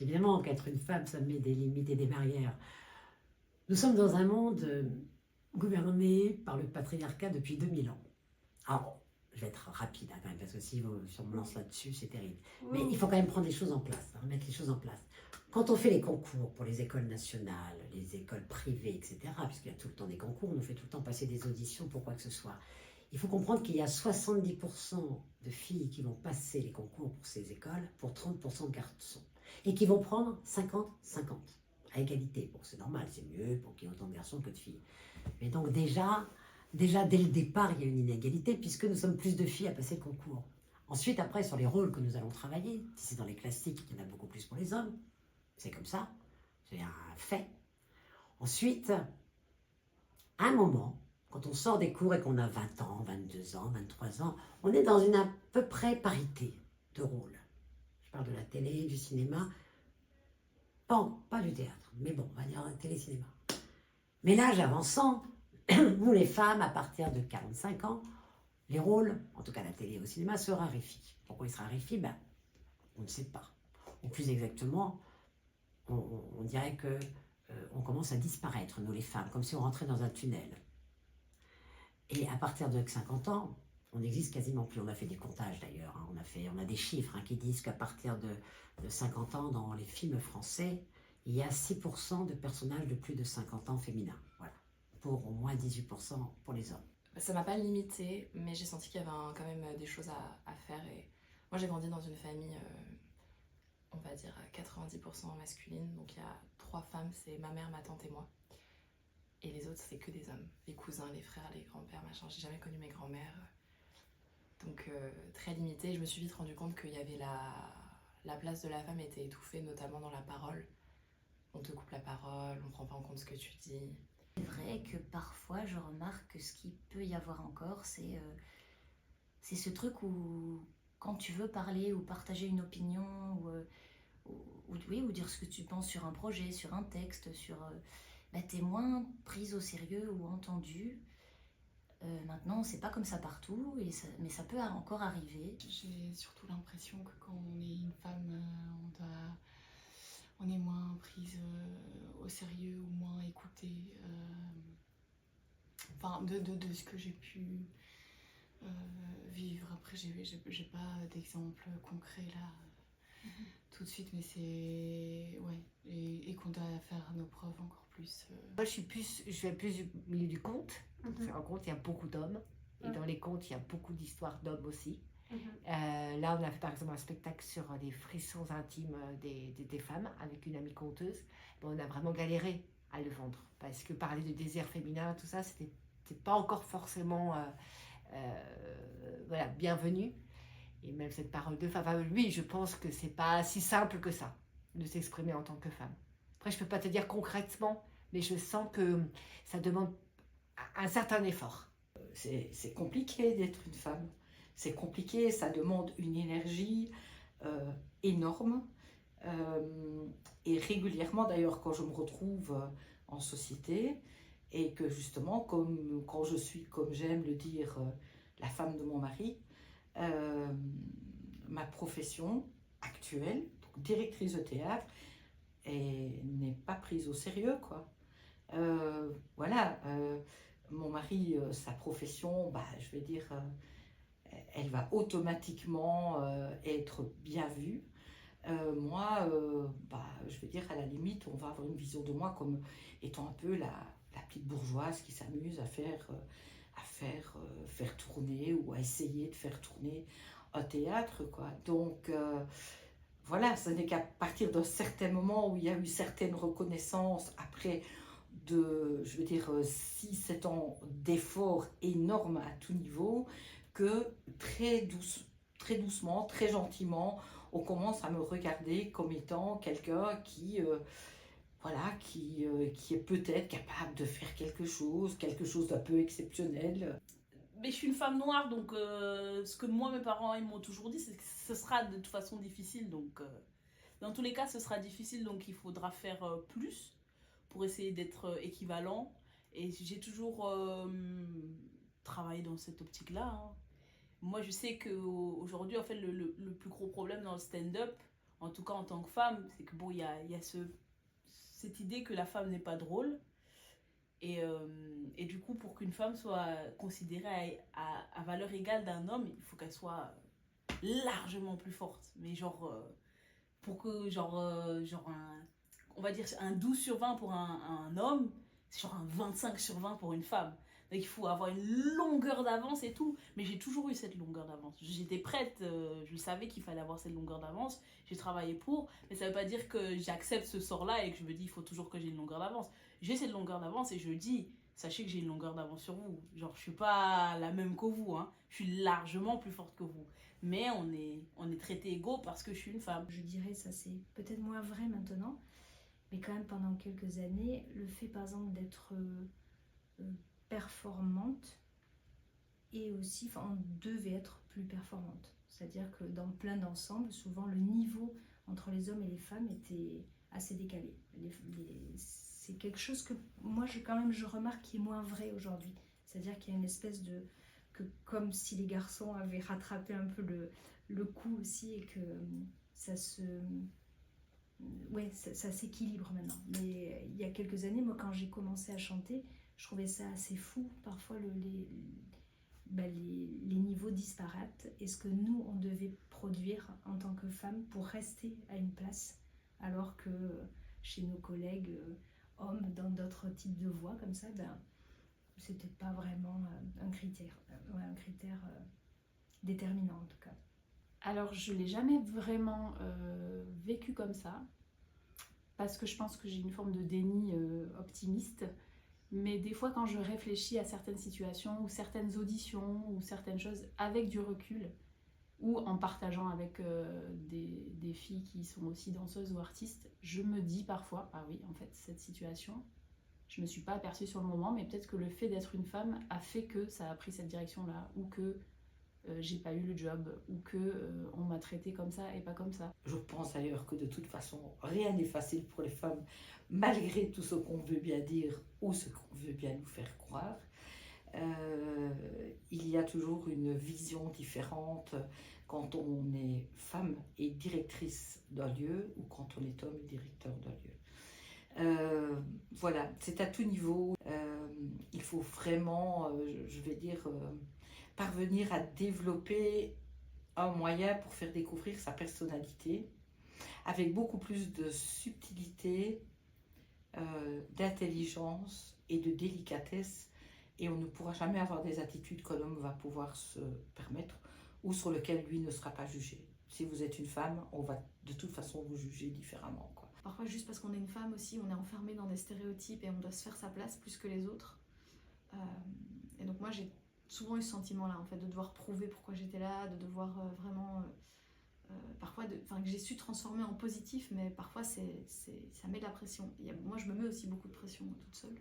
Évidemment qu'être une femme, ça met des limites et des barrières. Nous sommes dans un monde gouverné par le patriarcat depuis 2000 ans. Alors, je vais être rapide quand même, parce que si on me lance là-dessus, c'est terrible. Mais il faut quand même prendre les choses en place, mettre les choses en place. Quand on fait les concours pour les écoles nationales, les écoles privées, etc., puisqu'il y a tout le temps des concours, on nous fait tout le temps passer des auditions pour quoi que ce soit. Il faut comprendre qu'il y a 70% de filles qui vont passer les concours pour ces écoles, pour 30% de garçons. Et qui vont prendre 50-50, à égalité. Bon, c'est normal, c'est mieux pour qu'il y ait autant de garçons que de filles. Mais donc déjà, dès le départ, il y a une inégalité, puisque nous sommes plus de filles à passer le concours. Ensuite, après, sur les rôles que nous allons travailler, si c'est dans les classiques, il y en a beaucoup plus pour les hommes. C'est comme ça, c'est un fait. Ensuite, à un moment, quand on sort des cours et qu'on a 20 ans, 22 ans, 23 ans, on est dans une à peu près parité de rôle. Je parle de la télé, du cinéma, pas du théâtre, mais bon, on va dire télé-cinéma. Mais l'âge avançant, nous les femmes, à partir de 45 ans, les rôles, en tout cas la télé et au cinéma, se raréfient. Pourquoi ils se raréfient? On ne sait pas. Ou plus exactement, on dirait que on commence à disparaître, nous les femmes, comme si on rentrait dans un tunnel. Et à partir de 50 ans, on n'existe quasiment plus. On a fait des comptages d'ailleurs, on a des chiffres qui disent qu'à partir de 50 ans, dans les films français, il y a 6% de personnages de plus de 50 ans féminins. Voilà. Pour au moins 18% pour les hommes. Ça m'a pas limité, mais j'ai senti qu'il y avait quand même des choses à faire. Et moi, j'ai grandi dans une famille, on va dire, à 90% masculine. Donc il y a 3 femmes, c'est ma mère, ma tante et moi. Et les autres, c'est que des hommes. Les cousins, les frères, les grands-pères, machin. J'ai jamais connu mes grands-mères. Donc très limité. Je me suis vite rendu compte qu'il y avait la place de la femme était étouffée, notamment dans la parole. On te coupe la parole, on prend pas en compte ce que tu dis. C'est vrai que parfois je remarque que ce qu'il peut y avoir encore, c'est ce truc où quand tu veux parler ou partager une opinion ou dire ce que tu penses sur un projet, sur un texte, t'es moins prise au sérieux ou entendue. Maintenant, c'est pas comme ça partout, mais ça peut encore arriver. J'ai surtout l'impression que quand on est une femme, on est moins prise au sérieux ou moins écoutée. Enfin, de ce que j'ai pu vivre. Après, j'ai pas d'exemple concret là tout de suite, mais c'est. Ouais. Et qu'on doit faire nos preuves encore plus. Moi, je fais plus du milieu du conte. Dans un conte, il y a beaucoup d'hommes. Et dans les contes, il y a beaucoup d'histoires d'hommes aussi. Là, on a fait par exemple un spectacle sur les frissons intimes des femmes avec une amie conteuse. Bon, on a vraiment galéré à le vendre parce que parler de désir féminin, tout ça, c'était pas encore forcément voilà, bienvenu. Et même cette parole de femme, enfin, oui, je pense que c'est pas si simple que ça de s'exprimer en tant que femme. Après, je peux pas te dire concrètement, mais je sens que ça demande un certain effort. C'est compliqué d'être une femme. C'est compliqué, ça demande une énergie énorme. Et régulièrement, d'ailleurs, quand je me retrouve en société, et que justement, quand je suis, comme j'aime le dire, la femme de mon mari, ma profession actuelle, donc directrice de théâtre, n'est pas prise au sérieux, quoi. Voilà, mon mari, sa profession, je vais dire, elle va automatiquement être bien vue. Moi, je vais dire, à la limite, on va avoir une vision de moi comme étant un peu la petite bourgeoise qui s'amuse à faire tourner ou à essayer de faire tourner un théâtre, quoi. Donc, voilà, ce n'est qu'à partir d'un certain moment où il y a eu certaines reconnaissances, après je veux dire, 6-7 ans d'efforts énormes à tout niveau, que très doucement, très gentiment, on commence à me regarder comme étant quelqu'un qui est peut-être capable de faire quelque chose d'un peu exceptionnel. Mais je suis une femme noire, donc ce que moi, mes parents, ils m'ont toujours dit, c'est que ce sera de toute façon difficile. Donc, dans tous les cas, ce sera difficile, donc il faudra faire plus pour essayer d'être équivalent. Et j'ai toujours travaillé dans cette optique-là. Moi, je sais qu'aujourd'hui, en fait, le plus gros problème dans le stand-up, en tout cas en tant que femme, c'est que bon, il y a cette idée que la femme n'est pas drôle. Et du coup, pour qu'une femme soit considérée à valeur égale d'un homme, il faut qu'elle soit largement plus forte. Mais pour que, on va dire un 12 sur 20 pour un homme, c'est genre un 25 sur 20 pour une femme. Donc il faut avoir une longueur d'avance et tout. Mais j'ai toujours eu cette longueur d'avance. J'étais prête, je savais qu'il fallait avoir cette longueur d'avance. J'ai travaillé pour, mais ça veut pas dire que j'accepte ce sort-là et que je me dis il faut toujours que j'ai une longueur d'avance. J'ai cette longueur d'avance et je dis, sachez que j'ai une longueur d'avance sur vous. Genre, je suis pas la même que vous, hein. Je suis largement plus forte que vous. Mais on est traités égaux parce que je suis une femme. Je dirais, ça c'est peut-être moins vrai maintenant, mais quand même pendant quelques années, le fait par exemple d'être performante et aussi, enfin, on devait être plus performante. C'est-à-dire que dans plein d'ensembles, souvent le niveau entre les hommes et les femmes était assez décalé. C'est quelque chose que moi je remarque qui est moins vrai aujourd'hui. C'est-à-dire qu'il y a une espèce de... que comme si les garçons avaient rattrapé un peu le coup aussi et que ça se... Ouais, ça s'équilibre maintenant. Mais il y a quelques années, moi quand j'ai commencé à chanter, je trouvais ça assez fou, parfois les niveaux disparates et ce que nous on devait produire en tant que femmes pour rester à une place, alors que chez nos collègues hommes dans d'autres types de voix comme ça, c'était pas vraiment un critère, déterminant en tout cas. Alors je l'ai jamais vraiment vécu comme ça, parce que je pense que j'ai une forme de déni optimiste. Mais des fois, quand je réfléchis à certaines situations ou certaines auditions ou certaines choses avec du recul ou en partageant avec des filles qui sont aussi danseuses ou artistes, je me dis parfois, ah oui, en fait, cette situation, je me suis pas aperçue sur le moment, mais peut-être que le fait d'être une femme a fait que ça a pris cette direction-là, ou que j'ai pas eu le job, ou que on m'a traité comme ça et pas comme ça. Je pense d'ailleurs que de toute façon, rien n'est facile pour les femmes, malgré tout ce qu'on veut bien dire ou ce qu'on veut bien nous faire croire. Il y a toujours une vision différente quand on est femme et directrice d'un lieu ou quand on est homme et directeur d'un lieu. Voilà, c'est à tout niveau. Il faut vraiment, je vais dire, parvenir à développer un moyen pour faire découvrir sa personnalité avec beaucoup plus de subtilité, d'intelligence et de délicatesse, et on ne pourra jamais avoir des attitudes que l'homme va pouvoir se permettre ou sur lesquelles lui ne sera pas jugé. Si vous êtes une femme, on va de toute façon vous juger différemment, quoi. Parfois, juste parce qu'on est une femme aussi, on est enfermé dans des stéréotypes et on doit se faire sa place plus que les autres. Et donc moi, j'ai souvent eu ce sentiment-là, en fait, de devoir prouver pourquoi j'étais là, de devoir vraiment... parfois, que j'ai su transformer en positif, mais parfois, ça met de la pression. Moi, je me mets aussi beaucoup de pression toute seule.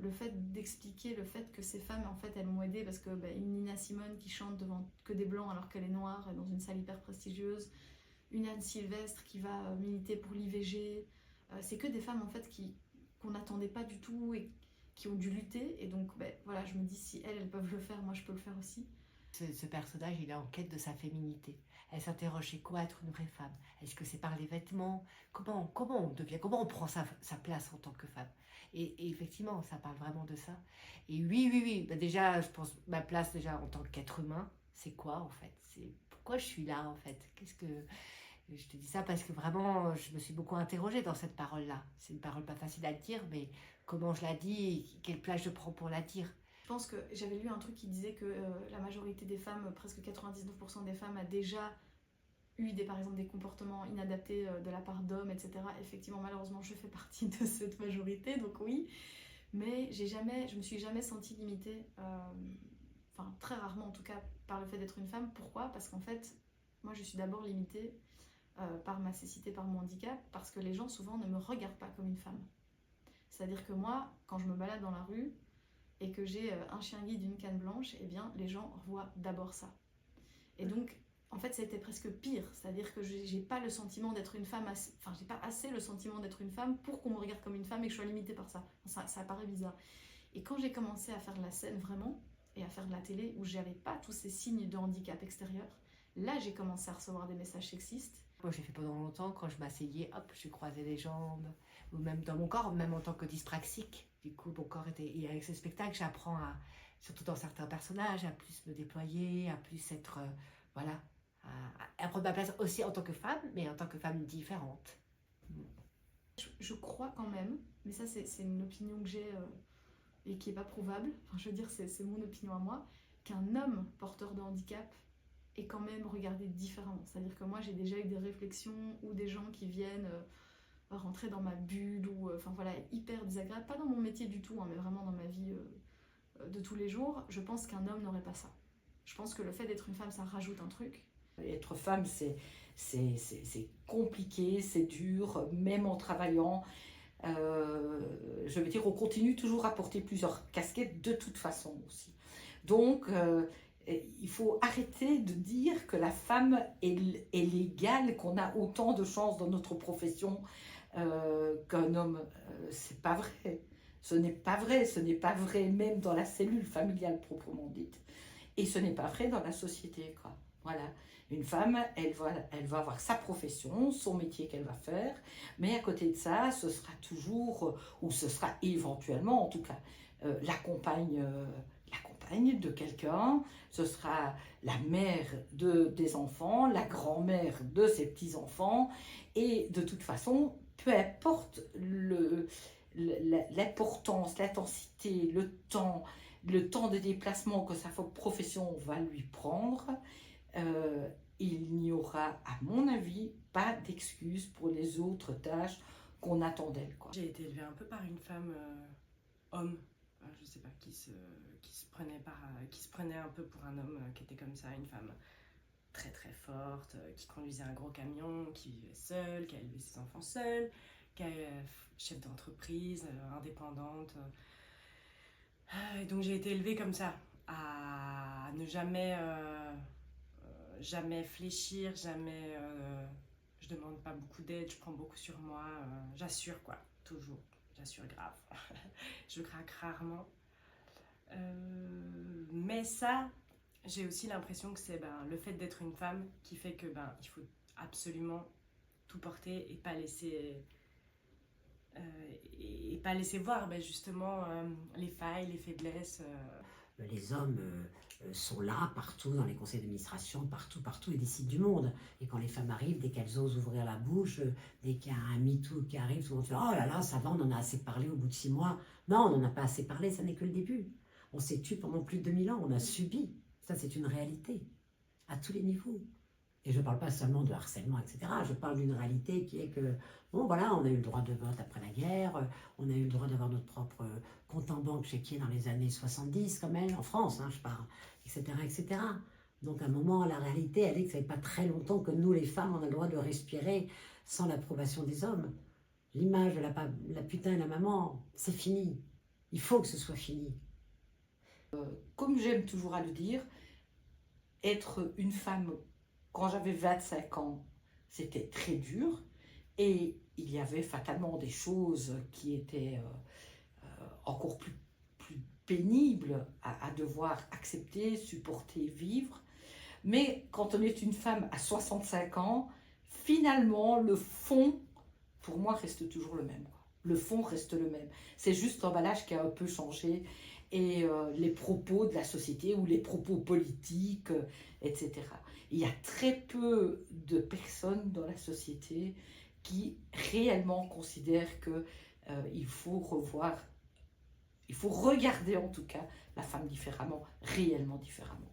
Le fait d'expliquer le fait que ces femmes, en fait, elles m'ont aidée parce que une Nina Simone qui chante devant que des blancs alors qu'elle est noire et dans une salle hyper prestigieuse, une Anne Sylvestre qui va militer pour l'IVG, c'est que des femmes en fait qu'on n'attendait pas du tout et qui ont dû lutter. Et donc voilà, je me dis si elles peuvent le faire, moi je peux le faire aussi. Ce personnage, il est en quête de sa féminité. Elle s'interroge, c'est quoi être une vraie femme? Est-ce que c'est par les vêtements? Comment on prend sa place en tant que femme? Et effectivement, ça parle vraiment de ça. Et oui. Déjà, je pense, ma place déjà en tant qu'être humain, c'est quoi en fait? C'est pourquoi je suis là en fait? Je te dis ça parce que vraiment, je me suis beaucoup interrogée dans cette parole-là. C'est une parole pas facile à dire, mais comment je la dis et quelle place je prends pour la dire? Je pense que j'avais lu un truc qui disait que la majorité des femmes, presque 99% des femmes, a déjà eu par exemple des comportements inadaptés de la part d'hommes, etc. Effectivement, malheureusement, je fais partie de cette majorité, donc oui. Mais je me suis jamais sentie limitée, très rarement en tout cas, par le fait d'être une femme. Pourquoi? Parce qu'en fait, moi je suis d'abord limitée par ma cécité, par mon handicap, parce que les gens souvent ne me regardent pas comme une femme. C'est-à-dire que moi, quand je me balade dans la rue et que j'ai un chien guide, une canne blanche, eh bien les gens voient d'abord ça. Et donc, en fait, c'était presque pire, c'est-à-dire que j'ai pas le sentiment d'être une femme, j'ai pas assez le sentiment d'être une femme pour qu'on me regarde comme une femme et que je sois limitée par ça. Ça paraît bizarre. Et quand j'ai commencé à faire de la scène vraiment, et à faire de la télé, où j'avais pas tous ces signes de handicap extérieur, là j'ai commencé à recevoir des messages sexistes, Moi, j'ai fait pendant longtemps, quand je m'asseyais, hop, je croisais les jambes, ou même dans mon corps, même en tant que dyspraxique. Du coup, mon corps était... Et avec ce spectacle, j'apprends à, surtout dans certains personnages, à plus me déployer, à plus être, voilà, à prendre ma place aussi en tant que femme, mais en tant que femme différente. Je crois quand même, mais ça c'est une opinion que j'ai et qui n'est pas prouvable, enfin je veux dire c'est mon opinion à moi, qu'un homme porteur de handicap est quand même regardé différemment. C'est-à-dire que moi j'ai déjà eu des réflexions ou des gens qui viennent rentrer dans ma bulle ou enfin voilà, hyper désagréable, pas dans mon métier du tout, hein, mais vraiment dans ma vie de tous les jours. Je pense qu'un homme n'aurait pas ça. Je pense que le fait d'être une femme, ça rajoute un truc. Être femme, c'est compliqué, c'est dur, même en travaillant. Je veux dire, on continue toujours à porter plusieurs casquettes de toute façon aussi. Donc, il faut arrêter de dire que la femme est l'égale, qu'on a autant de chances dans notre profession qu'un homme. C'est pas vrai. Ce n'est pas vrai. Ce n'est pas vrai même dans la cellule familiale proprement dite. Et ce n'est pas vrai dans la société, quoi. Voilà. Une femme, elle va avoir sa profession, son métier qu'elle va faire, mais à côté de ça, ce sera toujours, ou ce sera éventuellement, en tout cas, la compagne de quelqu'un, ce sera la mère des enfants, la grand-mère de ses petits-enfants, et de toute façon, peu importe l'importance, l'intensité, le temps de déplacement que sa profession va lui prendre, il n'y aura, à mon avis, pas d'excuse pour les autres tâches qu'on attend d'elle, quoi. J'ai été élevée un peu par une femme homme, je sais pas, qui se prenait un peu pour un homme qui était comme ça, une femme très très forte, qui conduisait un gros camion, qui vivait seule, qui a élevé ses enfants seule, qui est chef d'entreprise, indépendante. Et donc j'ai été élevée comme ça, à ne jamais fléchir, jamais... je demande pas beaucoup d'aide, je prends beaucoup sur moi, j'assure quoi, toujours, j'assure grave. Je craque rarement. Mais ça, j'ai aussi l'impression que c'est le fait d'être une femme qui fait que il faut absolument tout porter et pas laisser... et pas laisser voir justement les failles, les faiblesses. Les hommes sont là partout dans les conseils d'administration, partout, ils décident du monde. Et quand les femmes arrivent, dès qu'elles osent ouvrir la bouche, dès qu'il y a un MeToo qui arrive, tout le monde fait « Oh là là, ça va, on en a assez parlé au bout de 6 mois. » Non, on n'en a pas assez parlé, ça n'est que le début. On s'est tué pendant plus de 2000 ans, on a subi. Ça, c'est une réalité, à tous les niveaux. Et je ne parle pas seulement de harcèlement, etc. Je parle d'une réalité qui est que, bon voilà, on a eu le droit de vote après la guerre, on a eu le droit d'avoir notre propre compte en banque chéquier dans les années 70 quand même, en France, hein, je parle, etc., etc. Donc à un moment, la réalité, elle est que ça fait pas très longtemps que nous, les femmes, on a le droit de respirer sans l'approbation des hommes. L'image de la putain et la maman, c'est fini. Il faut que ce soit fini. Comme j'aime toujours à le dire, être une femme... Quand j'avais 25 ans, c'était très dur et il y avait fatalement des choses qui étaient encore plus pénibles à devoir accepter, supporter, vivre. Mais quand on est une femme à 65 ans, finalement, le fond, pour moi, reste toujours le même, quoi. Le fond reste le même. C'est juste l'emballage qui a un peu changé et les propos de la société ou les propos politiques, etc. Il y a très peu de personnes dans la société qui réellement considèrent qu'il faut regarder en tout cas la femme différemment, réellement différemment.